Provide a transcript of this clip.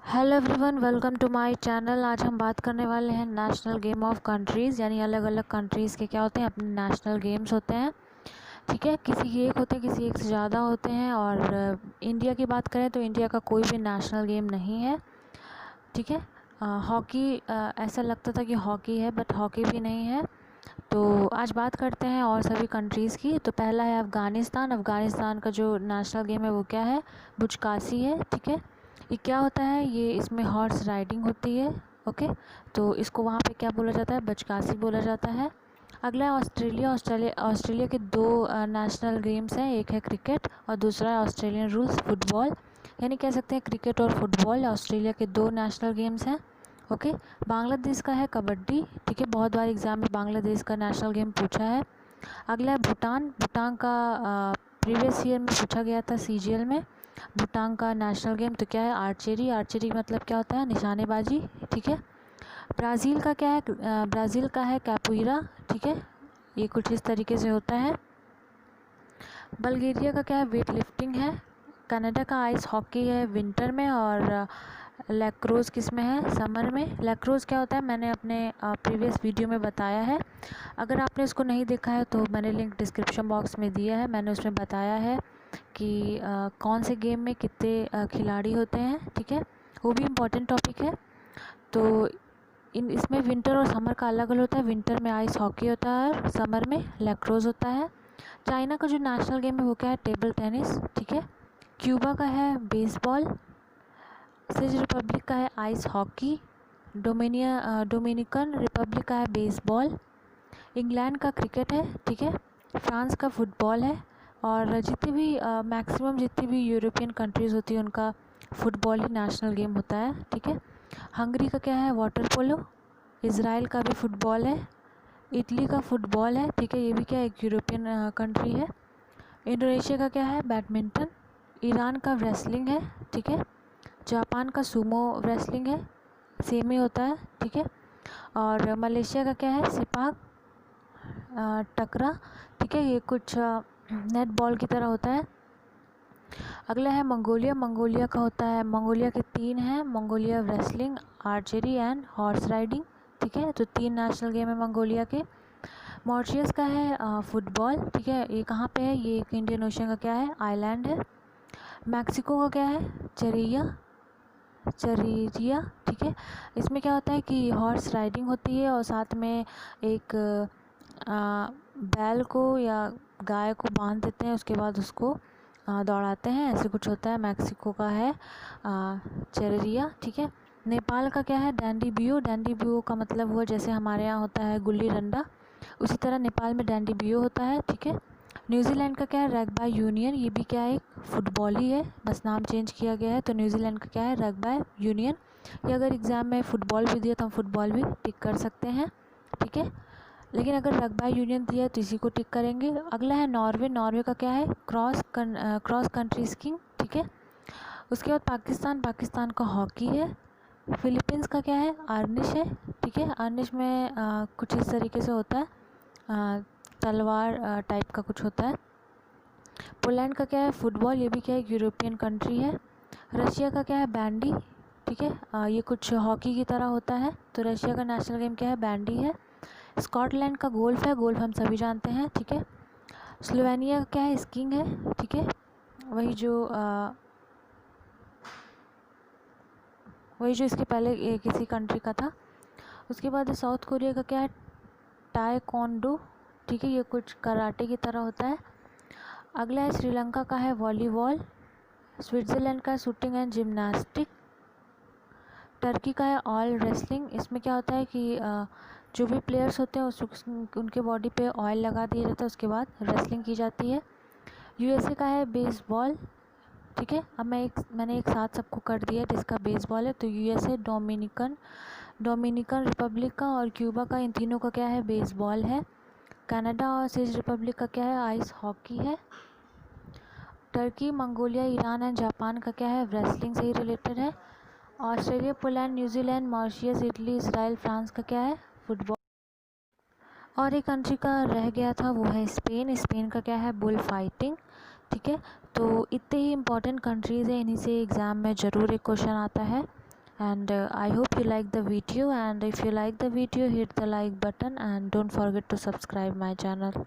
Hello everyone, welcome to my channel. आज हम बात करने वाले हैं नेशनल गेम ऑफ कंट्रीज़, यानी अलग अलग कंट्रीज़ के क्या होते हैं, अपने नेशनल गेम्स होते हैं। ठीक है, किसी के एक होते हैं, किसी एक से ज़्यादा होते हैं। और इंडिया की बात करें तो इंडिया का कोई भी नेशनल गेम नहीं है। ठीक है, हॉकी ऐसा लगता था कि हॉकी है, बट हॉकी भी नहीं है। तो आज बात करते हैं और सभी कंट्रीज़ की। तो पहला है अफ़गानिस्तान। अफ़गानिस्तान का जो नेशनल गेम है वो क्या है, बुचकासी है। ठीक है, ये क्या होता है, ये इसमें हॉर्स राइडिंग होती है। ओके, तो इसको वहाँ पे क्या बोला जाता है, बचकासी बोला जाता है। अगला है ऑस्ट्रेलिया। ऑस्ट्रेलिया के दो नेशनल गेम्स हैं, एक है क्रिकेट और दूसरा है ऑस्ट्रेलियन रूल्स फुटबॉल। यानी कह सकते हैं क्रिकेट और फुटबॉल ऑस्ट्रेलिया के दो नेशनल गेम्स हैं। ओके, बांग्लादेश का है कबड्डी। ठीक है, बहुत बार एग्ज़ाम में बांग्लादेश का नेशनल गेम पूछा है। अगला है भूटान। भूटान का प्रीवियस ईयर में पूछा गया था सीजीएल में। भूटान का नेशनल गेम तो क्या है, आर्चरी। आर्चरी मतलब क्या होता है, निशानेबाजी। ठीक है, ब्राज़ील का क्या है, ब्राज़ील का है कैपोईरा। ठीक है, ये कुछ इस तरीके से होता है। बल्गेरिया का क्या है, वेट लिफ्टिंग है। कनाडा का आइस हॉकी है विंटर में, और लैक्रोस किस में है, समर में। लैक्रोस क्या होता है, मैंने अपने प्रीवियस वीडियो में बताया है। अगर आपने उसको नहीं देखा है तो मैंने लिंक डिस्क्रिप्शन बॉक्स में दिया है। मैंने उसमें बताया है कि कौन से गेम में कितने खिलाड़ी होते हैं। ठीक है, वो भी इम्पोर्टेंट टॉपिक है। तो इसमें विंटर और समर का अलग अलग होता है। विंटर में आइस हॉकी होता है और समर में लैक्रोस होता है। चाइना का जो नेशनल गेम है वो क्या है, टेबल टेनिस। ठीक है, क्यूबा का है बेसबॉल। चेक रिपब्लिक का है आइस हॉकी। डोमिनिकन रिपब्लिक का है बेसबॉल। इंग्लैंड का क्रिकेट है। ठीक है, फ्रांस का फुटबॉल है। और जितनी भी मैक्सिमम जितनी भी यूरोपियन कंट्रीज़ होती है उनका फुटबॉल ही नेशनल गेम होता है। ठीक है, हंगरी का क्या है, वाटर पोलो। इज़राइल का भी फुटबॉल है। इटली का फुटबॉल है। ठीक है, ये भी क्या एक यूरोपियन कंट्री है। इंडोनेशिया का क्या है, बैडमिंटन। ईरान का रेसलिंग है। ठीक है, जापान का सूमो रेसलिंग है, सेम ही होता है। ठीक है, और मलेशिया का क्या है, सिपाक टकरा। ठीक है, ये कुछ नेट बॉल की तरह होता है। अगला है मंगोलिया। मंगोलिया का होता है, मंगोलिया के तीन हैं, Mongolia wrestling, archery and horse riding. ठीक है, तो तीन नेशनल गेम है मंगोलिया के। मॉरिशस का है फुटबॉल। ठीक है, ये कहाँ पे है, ये एक इंडियन ओशन का क्या है, आइलैंड है। मैक्सिको का क्या है, चरीरिया। ठीक है, इसमें क्या होता है कि हॉर्स राइडिंग होती है और साथ में एक बैल को या गाय को बांध देते हैं, उसके बाद उसको दौड़ाते हैं, ऐसे कुछ होता है। मैक्सिको का है चरीरिया। ठीक है, नेपाल का क्या है, डैंडी बियो। डैंडी बियो का मतलब हुआ जैसे हमारे यहाँ होता है गुल्ली डंडा, उसी तरह नेपाल में डैंडी बियो होता है। ठीक है, न्यूजीलैंड का क्या है, रग्बी यूनियन। ये भी क्या है, एक फुटबॉल ही है, बस नाम चेंज किया गया है। तो न्यूजीलैंड का क्या है, रग्बी यूनियन। ये अगर एग्ज़ाम में फ़ुटबॉल भी दिया तो हम फुटबॉल भी टिक कर सकते हैं। ठीक है, लेकिन अगर रग्बी यूनियन दिया तो इसी को टिक करेंगे। अगला है नॉर्वे। नॉर्वे का क्या है, क्रॉस कंट्री स्कीइंग। ठीक है, उसके बाद पाकिस्तान। पाकिस्तान का हॉकी है। फिलीपींस का क्या है, आर्निश है। ठीक है, आर्निश में कुछ इस तरीके से होता है, तलवार टाइप का कुछ होता है। पोलैंड का क्या है, फुटबॉल। ये भी क्या है, यूरोपियन कंट्री है। रशिया का क्या है, बैंडी। ठीक है, ये कुछ हॉकी की तरह होता है। तो रशिया का नेशनल गेम क्या है, बैंडी है। स्कॉटलैंड का गोल्फ है, गोल्फ हम सभी जानते हैं। ठीक है, स्लोवेनिया का क्या है, स्कीइंग है। ठीक है, वही जो इसके पहले किसी कंट्री का था। उसके बाद साउथ कोरिया का क्या है, ताइक्वांडो। ठीक है, ये कुछ कराटे की तरह होता है। अगला है श्रीलंका का है वॉलीबॉल। स्विट्ज़रलैंड का है शूटिंग एंड जिम्नास्टिक। टर्की का है ऑयल रेसलिंग। इसमें क्या होता है कि जो भी प्लेयर्स होते हैं उनके बॉडी पे ऑयल लगा दिया जाता है, उसके बाद रेसलिंग की जाती है। यूएसए का है बेसबॉल। ठीक है, अब मैंने एक साथ सबको कर दिया जिसका बेसबॉल है। तो यूएसए, डोमिनिकन रिपब्लिक का और क्यूबा का, इन तीनों का क्या है, बेसबॉल है। कनाडा और चेक रिपब्लिक का क्या है, आइस हॉकी है। Turkey, Mongolia, Iran and Japan का क्या है, रेसलिंग से ही रिलेटेड है। Australia, Poland, New Zealand, Mauritius, Italy, Israel, France का क्या है, फुटबॉल। और एक कंट्री का रह गया था, वो है स्पेन। स्पेन का क्या है, बुल फाइटिंग। ठीक है, तो इतने ही इम्पोर्टेंट कंट्रीज़ हैं, इन्हीं से एग्ज़ाम में ज़रूर एक क्वेश्चन आता है। And I hope you like the video, and if you like the video, hit the like button and don't forget to subscribe my channel.